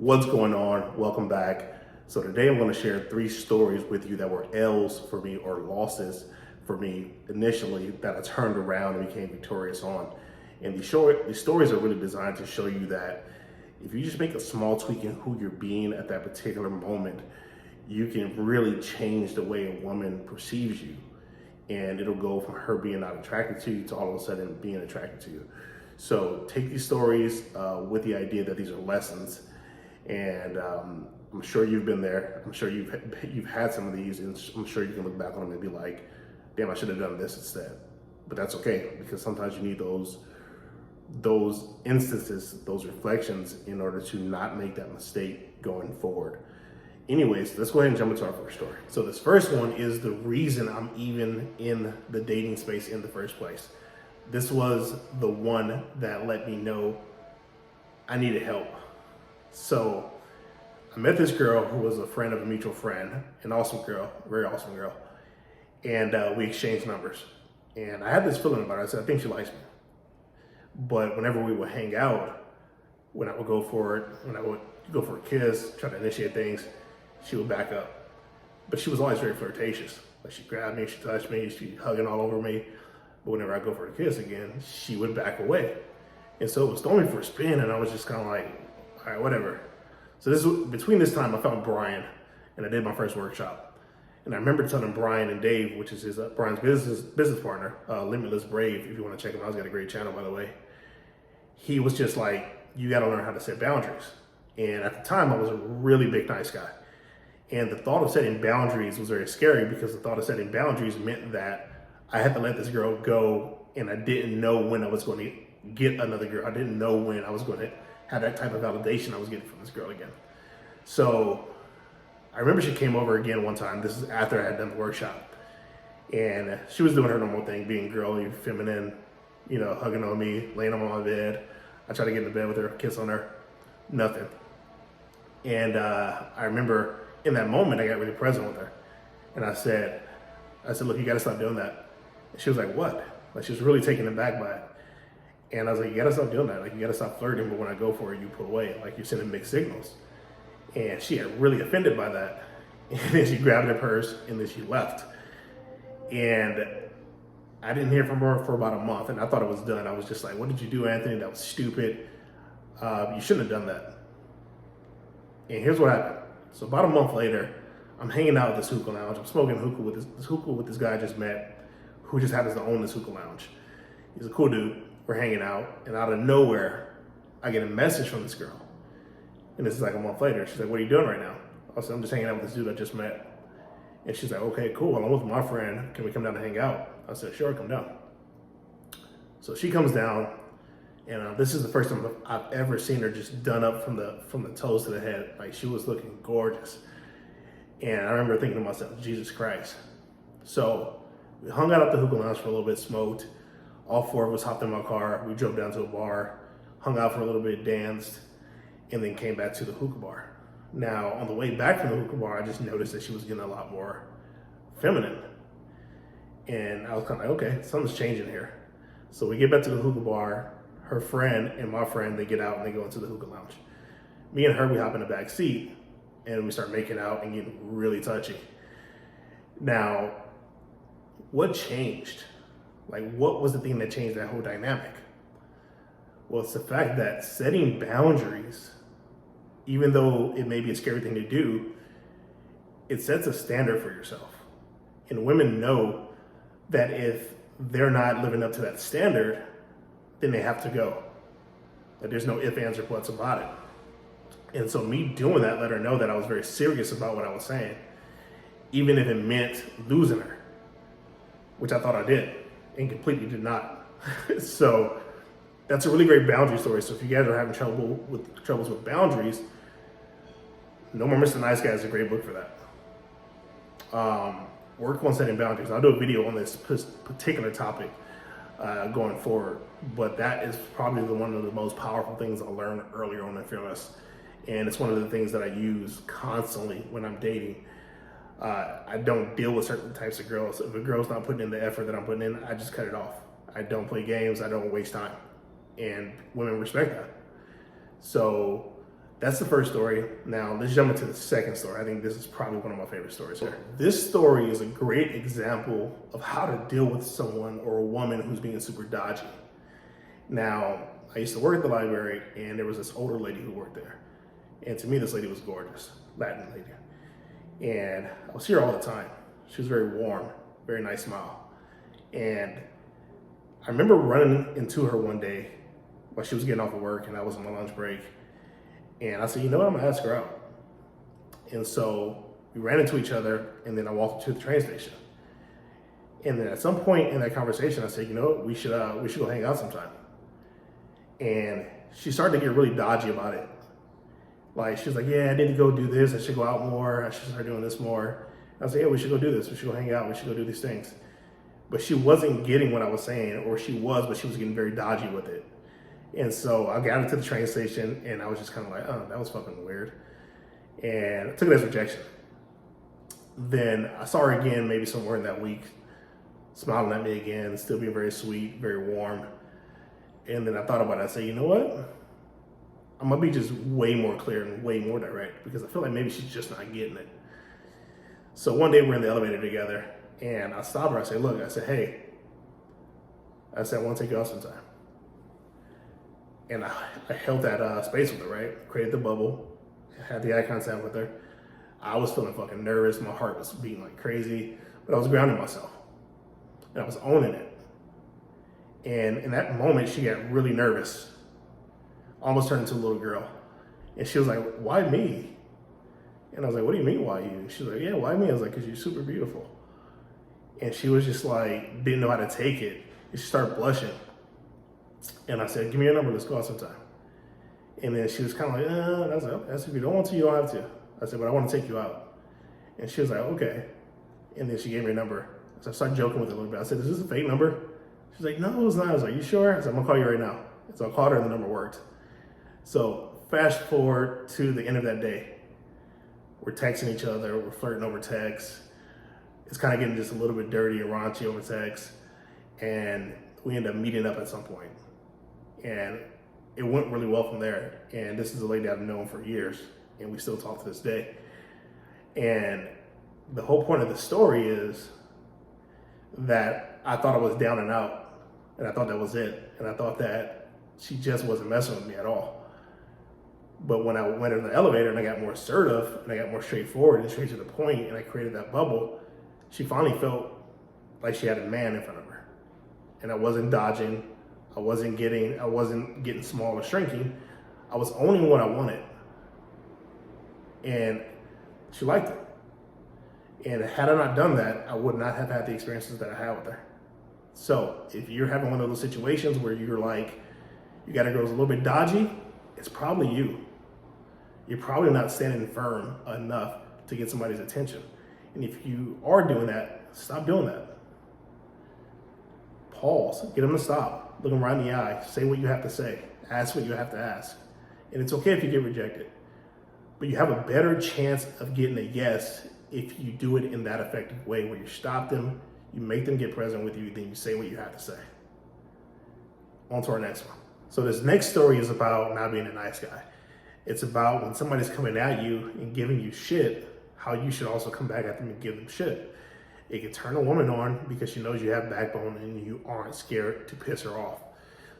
What's going on? Welcome back. So today I'm going to share 3 stories with you that were L's for me, or losses for me initially, that I turned around and became victorious on. And these stories are really designed to show you that if you just make a small tweak in who you're being at that particular moment, you can really change the way a woman perceives you. And it'll go from her being not attracted to you to all of a sudden being attracted to you. So take these stories with the idea that these are lessons. And I'm sure you've been there. I'm sure you've had some of these, and I'm sure you can look back on them and be like, damn, I should have done this instead. But that's okay, because sometimes you need those instances, those reflections, in order to not make that mistake going forward. Anyways, let's go ahead and jump into our first story. So this first one is the reason I'm even in the dating space in the first place. This was the one that let me know I needed help. So I met this girl who was a friend of a mutual friend, an awesome girl, very awesome girl. And we exchanged numbers. And I had this feeling about her. I said, I think she likes me. But whenever we would hang out, when I would go for it, when I would go for a kiss, try to initiate things, she would back up. But she was always very flirtatious. Like, she grabbed me, she touched me, she hugging all over me. But whenever I go for a kiss again, she would back away. And so it was throwing me for a spin, and I was just kind of like, all right, whatever. So between this time, I found Brian, and I did my first workshop. And I remember telling Brian and Dave, which is Brian's business partner, Limitless Brave, if you want to check him out. He's got a great channel, by the way. He was just like, you got to learn how to set boundaries. And at the time, I was a really big, nice guy. And the thought of setting boundaries was very scary, because the thought of setting boundaries meant that I had to let this girl go, and I didn't know when I was going to get another girl. I didn't know when I was going to have that type of validation I was getting from this girl again. So I remember she came over again one time. This is after I had done the workshop. And she was doing her normal thing, being girly, feminine, hugging on me, laying on my bed. I tried to get into bed with her, kiss on her, nothing. And I remember in that moment, I got really present with her. And I said, look, you got to stop doing that. And she was like, what? Like, she was really taken aback by it. And I was like, you gotta stop doing that. Like, you gotta stop flirting, but when I go for it, you pull away. Like, you're sending mixed signals. And she got really offended by that. And then she grabbed her purse, and then she left. And I didn't hear from her for about a month, and I thought it was done. I was just like, what did you do, Anthony? That was stupid. You shouldn't have done that. And here's what happened. So about a month later, I'm hanging out at this hookah lounge. I'm smoking hookah with this guy I just met, who just happens to own this hookah lounge. He's a cool dude. We're hanging out, and out of nowhere, I get a message from this girl. And this is like a month later. She's like, what are you doing right now? I said, I'm just hanging out with this dude I just met. And she's like, okay, cool. Well, I'm with my friend. Can we come down to hang out? I said, sure, come down. So she comes down, and this is the first time I've ever seen her just done up from the toes to the head. Like, she was looking gorgeous. And I remember thinking to myself, Jesus Christ. So we hung out at the hookah lounge for a little bit, smoked. All 4 of us hopped in my car. We drove down to a bar, hung out for a little bit, danced, and then came back to the hookah bar. Now, on the way back from the hookah bar, I just noticed that she was getting a lot more feminine. And I was kind of like, okay, something's changing here. So we get back to the hookah bar. Her friend and my friend, they get out and they go into the hookah lounge. Me and her, we hop in the back seat, and we start making out and getting really touchy. Now, what changed? Like, what was the thing that changed that whole dynamic? Well, it's the fact that setting boundaries, even though it may be a scary thing to do, it sets a standard for yourself. And women know that if they're not living up to that standard, then they have to go. That there's no ifs, ands, or buts about it. And so me doing that let her know that I was very serious about what I was saying, even if it meant losing her, which I thought I did. And completely did not. So that's a really great boundary story. So if you guys are having troubles with boundaries, No More Mr. Nice Guy is a great book for that. Work on setting boundaries. I'll do a video on this particular topic going forward, but that is probably one of the most powerful things I learned earlier on in Fearless. And it's one of the things that I use constantly when I'm dating. I don't deal with certain types of girls. If a girl's not putting in the effort that I'm putting in, I just cut it off. I don't play games. I don't waste time. And women respect that. So That's the first story. Now let's jump into the second story. I think this is probably one of my favorite stories here. This story is a great example of how to deal with someone or a woman who's being super dodgy. Now, I used to work at the library, and there was this older lady who worked there. And to me, this lady was gorgeous, Latin lady. And I was here all the time. She was very warm, very nice smile. And I remember running into her one day while she was getting off of work, and I was on my lunch break. And I said, you know what, I'm gonna ask her out. And so we ran into each other, and then I walked to the train station. And then at some point in that conversation, I said, you know what, we should go hang out sometime. And she started to get really dodgy about it. Like, she was like, yeah, I need to go do this. I should go out more. I should start doing this more. I was like, yeah, we should go do this. We should go hang out. We should go do these things. But she wasn't getting what I was saying, or she was, but she was getting very dodgy with it. And so I got into the train station, and I was just kind of like, oh, that was fucking weird. And I took it as rejection. Then I saw her again, maybe somewhere in that week, smiling at me again, still being very sweet, very warm. And then I thought about it. I said, you know what? I'm gonna be just way more clear and way more direct, because I feel like maybe she's just not getting it. So one day we're in the elevator together, and I stopped her. I said, look, I said, hey, I said, I want to take you out sometime. And I held that space with her, right? Created the bubble, had the eye contact with her. I was feeling fucking nervous. My heart was beating like crazy, but I was grounding myself, and I was owning it. And in that moment, she got really nervous, almost turned into a little girl. And she was like, why me? And I was like, what do you mean, why you? She was like, yeah, why me? I was like, because you're super beautiful. And she was just like, didn't know how to take it. And she started blushing. And I said, give me your number, let's go out sometime. And then she was kind of like, and I was like, okay, if you don't want to, you don't have to. I said, but I want to take you out. And she was like, okay. And then she gave me her number. So I started joking with her a little bit. I said, is this a fake number? She's like, no, it's not. I was like, you sure? I said, I'm gonna call you right now. And so I called her, and the number worked. So fast forward to the end of that day. We're texting each other, we're flirting over text. It's kind of getting just a little bit dirty and raunchy over text. And we end up meeting up at some point. And it went really well from there. And this is a lady I've known for years, and we still talk to this day. And the whole point of the story is that I thought I was down and out, and I thought that was it. And I thought that she just wasn't messing with me at all. But when I went in the elevator and I got more assertive and I got more straightforward and straight to the point, and I created that bubble, she finally felt like she had a man in front of her. And I wasn't dodging. I wasn't getting small or shrinking. I was owning what I wanted. And she liked it. And had I not done that, I would not have had the experiences that I had with her. So if you're having one of those situations where you're like, you got a girl who's a little bit dodgy, it's probably you. You're probably not standing firm enough to get somebody's attention. And if you are doing that, stop doing that. Pause, get them to stop, look them right in the eye, say what you have to say, ask what you have to ask. And it's okay if you get rejected, but you have a better chance of getting a yes if you do it in that effective way, where you stop them, you make them get present with you, then you say what you have to say. On to our next one. So this next story is about not being a nice guy. It's about when somebody's coming at you and giving you shit, how you should also come back at them and give them shit. It can turn a woman on because she knows you have backbone and you aren't scared to piss her off.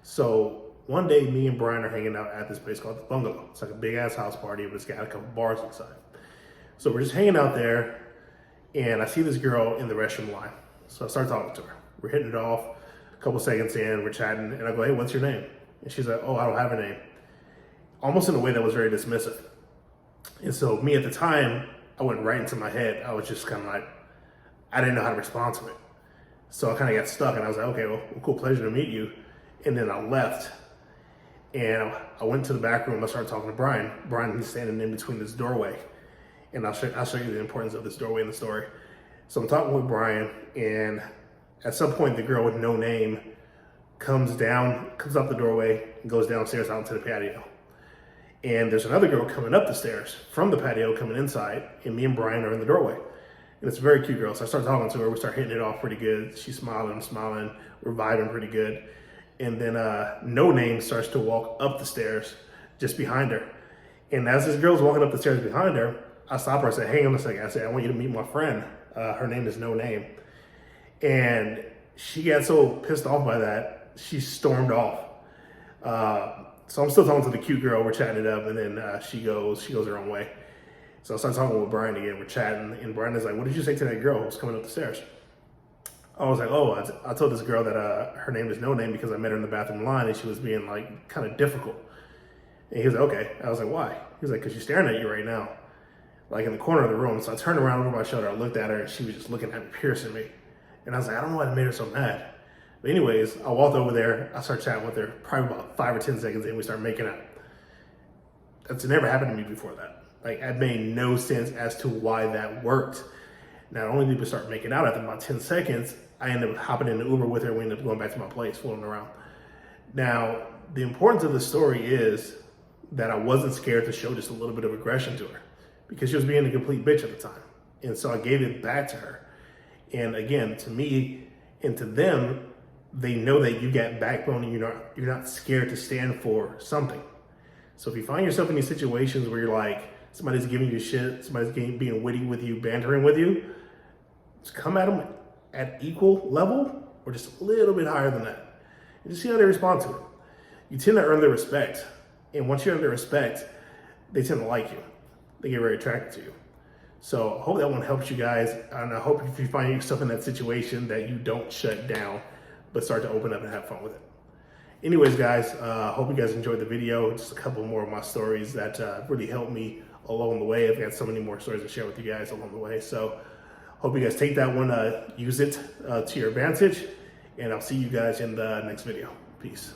So one day, me and Brian are hanging out at this place called The Bungalow. It's like a big ass house party, but it's got a couple bars inside. So we're just hanging out there, and I see this girl in the restroom line. So I start talking to her. We're hitting it off. A couple seconds in, we're chatting, and I go, hey, what's your name? And she's like, oh, I don't have a name. Almost in a way that was very dismissive. And so me at the time, I went right into my head. I was just kind of like, I didn't know how to respond to it. So I kind of got stuck, and I was like, okay, well, cool, pleasure to meet you. And then I left, and I went to the back room. I started talking to Brian. Brian is standing in between this doorway. And I'll show you the importance of this doorway in the story. So I'm talking with Brian, and at some point, the girl with no name comes up the doorway, and goes downstairs out into the patio. And there's another girl coming up the stairs from the patio, coming inside, and me and Brian are in the doorway. And it's a very cute girl. So I start talking to her. We start hitting it off pretty good. She's smiling, I'm smiling. We're vibing pretty good. And then No Name starts to walk up the stairs just behind her. And as this girl's walking up the stairs behind her, I stop her. I said, hang on a second. I said, I want you to meet my friend. Her name is No Name. And she got so pissed off by that, she stormed off. So I'm still talking to the cute girl. We're chatting it up, and then she goes her own way. So I start talking with Brian again. We're chatting, and Brian is like, what did you say to that girl who's coming up the stairs? I was like, oh, I told this girl that her name is No Name because I met her in the bathroom line, and she was being like kind of difficult. And he was like, okay. I was like, why? He was like, because she's staring at you right now, like in the corner of the room. So I turned around over my shoulder, I looked at her, and she was just looking at me, piercing me. And I was like, I don't know what made her so mad. But anyways, I walked over there, I started chatting with her, probably about 5 or 10 seconds in, we started making out. That's never happened to me before that. Like, it made no sense as to why that worked. Not only did we start making out after about 10 seconds, I ended up hopping in the Uber with her, we ended up going back to my place, fooling around. Now, the importance of the story is that I wasn't scared to show just a little bit of aggression to her because she was being a complete bitch at the time. And so I gave it back to her. And again, to me and to them, they know that you got backbone and you're not scared to stand for something. So if you find yourself in these situations where you're like, somebody's giving you shit, somebody's being witty with you, bantering with you, just come at them at equal level or just a little bit higher than that. And just see how they respond to it. You tend to earn their respect. And once you earn their respect, they tend to like you. They get very attracted to you. So I hope that one helps you guys. And I hope if you find yourself in that situation that you don't shut down, but start to open up and have fun with it. Anyways, guys, hope you guys enjoyed the video. Just a couple more of my stories that really helped me along the way. I've got so many more stories to share with you guys along the way. So hope you guys take that one, use it to your advantage, and I'll see you guys in the next video. Peace.